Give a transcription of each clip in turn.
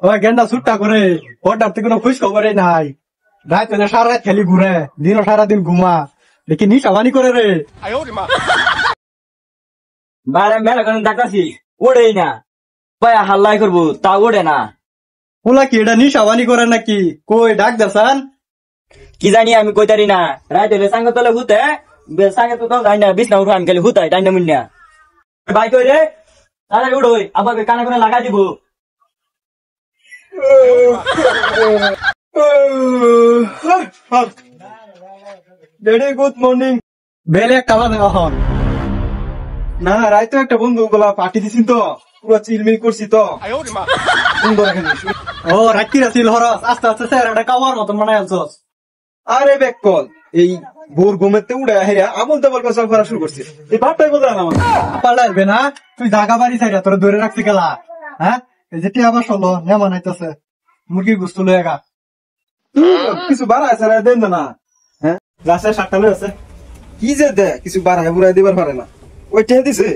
ওই গেন্দা ছুট্টা করে ওটার থেকে কোনো খুশ খবরই নাই। রাত সারা রাত খেলি ঘুরে, দিনও সারাদিন ঘুমা, দেখি নিশা বানি করে রে। বাইরে মেলা করে ডাকাছি ওড়েই না, পায়া হাল্লাই করবো তা ওড়ে না। ওলা কি এটা নিশা বানি করে নাকি? কই ডাক দেন কি জানি আমি কইতারি না। রাত হলে সাঙ্গ তলে হুতে সাঙ্গে তো যাই না, বিছনা উঠো আমি খালি হুতাই টাইনা মুন্না। ভাই কই রে, তাহলে উঠোই আবার কানে কানে লাগাই দিব। Daddy good morning. বেলে একটা বাজে এখন না, রাইতো একটা বন্ধু গুলা পার্টি দিছি তো, পুরো চিলমিল করছি তো। ও রাত্রি রাছিল হরস, আস্তে আস্তে স্যার কাওয়ার মতন বানাই আলছস। আরে বেকল এই ভোর ঘুমেতে উড়ে হেরা আমল তেমন কথা করা শুরু করছে। এই বাপটাই বোঝা না পাল্টাইবে না, তুই জাগা বাড়ি চাইরা তোর ধরে রাখছি গেলা। হ্যাঁ এই যে টিয়া বাস হলো নেমা নাইতেছে, মুরগি গুস্তু লয়ে গা কিছু বাড়া আছে দেন না। হ্যাঁ রাস্তায় 7টা লয়ে আছে, কি যে দে কিছু বাড়ায় বুড়াই দিবার পারে না। ওই টিয়া দিছে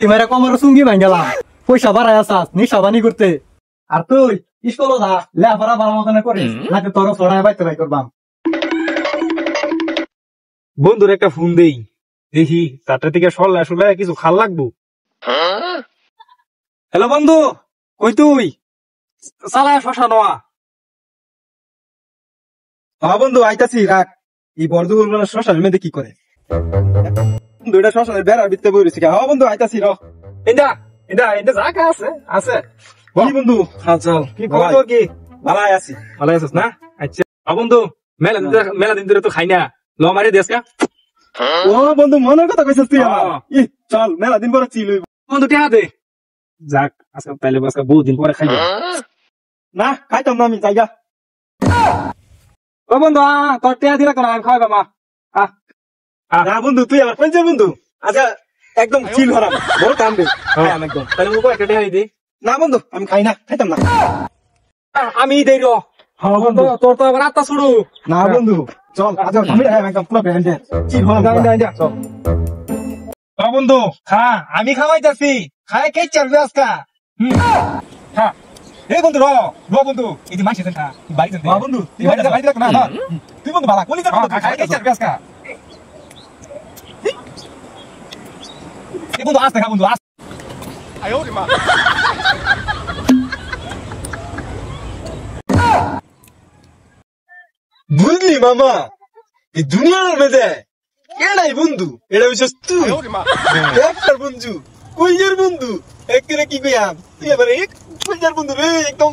এবারে কমার চুঙ্গি ভাঙ গেলাম, পয়সা বাড়াই আসাস নিশা বানি করতে। আর তুই স্কুল যা লেখাপড়া ভালো মতন করিস, নাকি তোর ছড়ায় বাইতে বাই করবাম। বন্ধুর একটা ফোন দেই, দেখি 4টা থেকে সরলে কিছু খাল লাগবো। হ্যালো বন্ধু, কই তুই? চালায় শশা নোয়া। হ্যাঁ বন্ধু আইতাছি, রাখ। এই বর্ধমান শ্মশানের মধ্যে কি করে দুইটা শ্মশানের বেড়ার ভিতরে বই রয়েছে। হ্যাঁ বন্ধু আইতাছি র। এটা এটা এটা জায়গা আছে আছে কি বন্ধু হাল চাল? কি খবর তোর? কি ভালো আছি। ভালো আছিস না? আচ্ছা বন্ধু, মেলা দিন ধরে তো খাই না, ল মারি দেশ কা। ও বন্ধু মনের কথা কইছিস তুই আমার। চল মেলা দিন পরে চিল বন্ধু টেহা দে। যাক আজকে তাইলে আজকে বহু দিন পরে খাইব না, খাইতাম না আমি জায়গা। ও বন্ধু তোর টেহা দিলা কেন? আমি খাওয়াইবা মা। না বন্ধু তুই আমার পঞ্চায়েত বন্ধু। আচ্ছা একদম চিল হরাম বড় কামবে একদম। তাহলে মুখ একটা টেহা দি। না বন্ধু আমি খাই না, খাইতাম না। আমি দেই র। হ্যাঁ বন্ধু তোর তো আবার আত্মা শুরু। না বন্ধু চল আচ্ছা আমি একদম পুরো ব্যান্ডে চিল হরাম চল। বন্ধু খা, আমি খাওয়াইতাছি, খায় কে চালবে আজকা। হ্যাঁ এই বন্ধু র র বন্ধু, এই যে মাসি খা বাড়িতে দে। বন্ধু তুই বাড়িতে রাখ না। তুই বন্ধু ভালো কলি বন্ধু খায় কে চালবে আজকা। এই বন্ধু আস্তে খা বন্ধু আস্তে। বুঝলি মামা, এই দুনিয়ার মধ্যে এটাই বন্ধু, এটা বিশেষ তুই একটার বন্ধু কইজার বন্ধু। একেরে কি কইয়াম তুই এবারে কইজার বন্ধু রে, একদম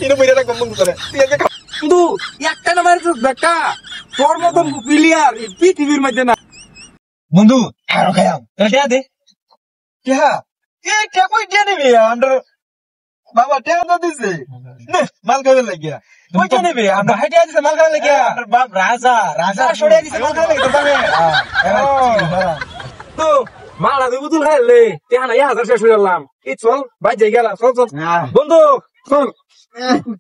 এটা বইরা রাখবাম বন্ধু করে। তুই আজকে বন্ধু একটা নাম্বার তো বেটা, তোর মতন প্লেয়ার এই পৃথিবীর মধ্যে না। বন্ধু আরো খাইয়াম এটা দে। কেহা এ কে কই দিয়ে নিবি আমরা বাবা টেহা তো দিছে নে মাল খাবে লাগিয়া কই কে নেবে আমরা হাইটিয়া দিছে মাল খাওয়া লাগিয়া। আমার বাপ রাজা রাজা সরিয়া দিছে মাল খাওয়া লাগিয়া তোর বাপে। তো মালা দুই বুতুল খাইলে তেহা না 1000 শেষ হয়ে গেলাম। এই চল বাই যাই গেলা, চল চল বন্ধু চল।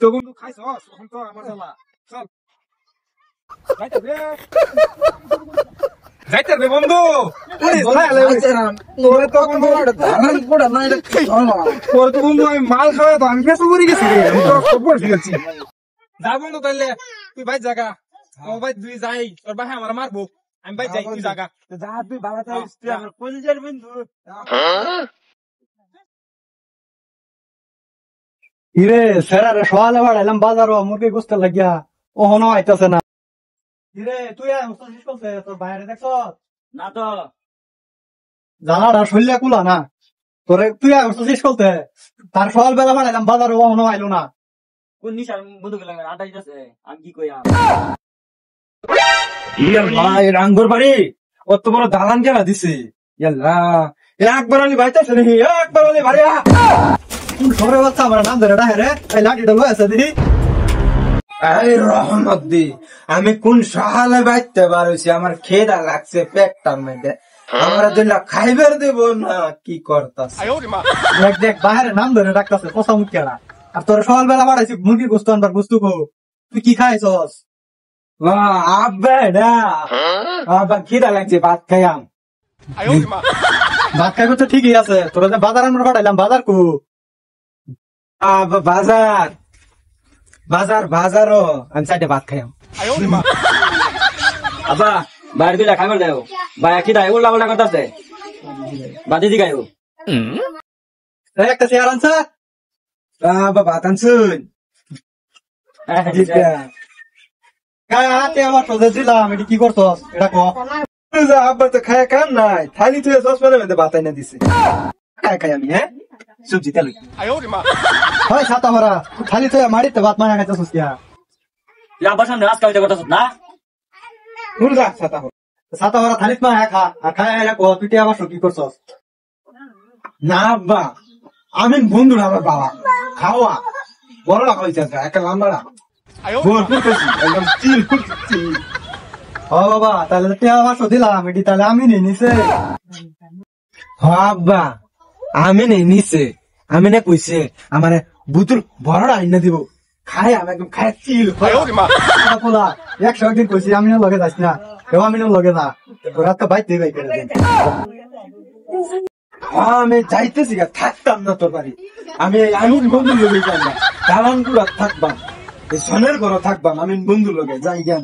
তো বন্ধু খাইছ এখন তো আমার জ্বালা, চল যাইতে রে বন্ধু। তোরে তো বন্ধু তোর তো বন্ধু আমি মাল খাওয়া তো আমি পেছন করে গেছি রে, আমি তো খবর গেছি। যা বন্ধু তাইলে তুই ভাই জায়গা ও ভাই তুই যাই, তোর ভাই আমার মারবো, আমি ভাই যাই তুই জায়গা যা তুই ভালো থাকিস, তুই আমার কলিজার বন্ধু। ইরে সেরারে সকালে বাড়াইলাম বাজার মুরগি গুছতে লাগিয়া, ও হনো আইতাছে না। ইরে তুই শেষ করছে তোর বাইরে দেখছ না তো জানাটা শরীরে কুলা না তোরে, তুই শেষ করতে তার সকাল বেলা বাড়াইলাম বাজার, ও হনো আইলো না। কোন নিশার বন্ধু গেলাম আটা দিতেছে, আমি কি কইয়া ভাই রাঙ্গর বাড়ি অত বড় দালান কেনা দিছে। একবার আলি বাইতেছে নাকি, একবার আলি ভারিয়া সরে বাচ্চা আমার নাম ধরে ডাহে রে, এই লাঠিটা লয়ে আছে দিদি। এই রহমত দি, আমি কোন সহালে বাইতে পারছি, আমার খেদা লাগছে পেটটার মধ্যে, আমার জন্য খাইবার দেব না কি করতাস। দেখ দেখ বাইরে নাম ধরে ডাকতেছে কষা মুখ কেনা। আর তোর সকাল বেলা বাড়াইছি মুরগি গোস্ত আনবার গোস্ত কো, তুই কি খাইছস? আব্বা খিদা লাগছে ভাত খাইয়াম। ভাত খাইবে তো ঠিকই আছে, তোরা যে বাজার আমরা পাঠাইলাম, বাজার কু? বাজার বাজার বাজারও আমি চাইতে ভাত খাইম। আব্বা বাইরে দুইটা খাবার দেও, ভাই কি দায় উল্লা উল্লা কথা আছে, বাদি দি গাইও। একটা চেয়ার আনছে, ভাত আনছুন? হাতে আমার সোজা দিলাম, এটি কি করছস এটা ক? আব্বা তো খায় কাম নাই, থালি তুই সসপ্যানের মধ্যে ভাত আইনা দিছে, খায় খাই আমি। হ্যাঁ সবজি তেল হয় ছাতা ভরা, খালি তো মারিতে ভাত মারা খাইতেছস কিয়া? আব্বার সামনে রাস্তা হইতে কথা না, ছাতা ভরা থালিত মা খা, আর খায় ক তুই আমার কি করছস? না আব্বা, আমি বন্ধু না আমার বাবা, খাওয়া বড়রা হয়েছে একটা লাম্বাড়া ভরপুর করছি, একদম চিল করছি। ও বাবা, তাহলে তুই আমার দিলাম, এটি তাহলে আমি নিয়ে নিছে। আব্বা আমি নেই নিছে, আমি না কইছে আমার বুতুল বড়রা আইনা দিব, খায় আমি একদম খায় চিল। পোলা 100 একদিন কইছি আমি লগে যাস না, কেউ আমি লগে যা, রাত তো বাইতে বাই করে দেন। আমি যাইতেছি গা, থাকতাম না তোর বাড়ি, আমি আমি বন্ধুর লোকে যাই না, দালান গুলা থাকবাম, সনের ঘর থাকবাম, আমি বন্ধুর লোকে যাই জ্ঞান।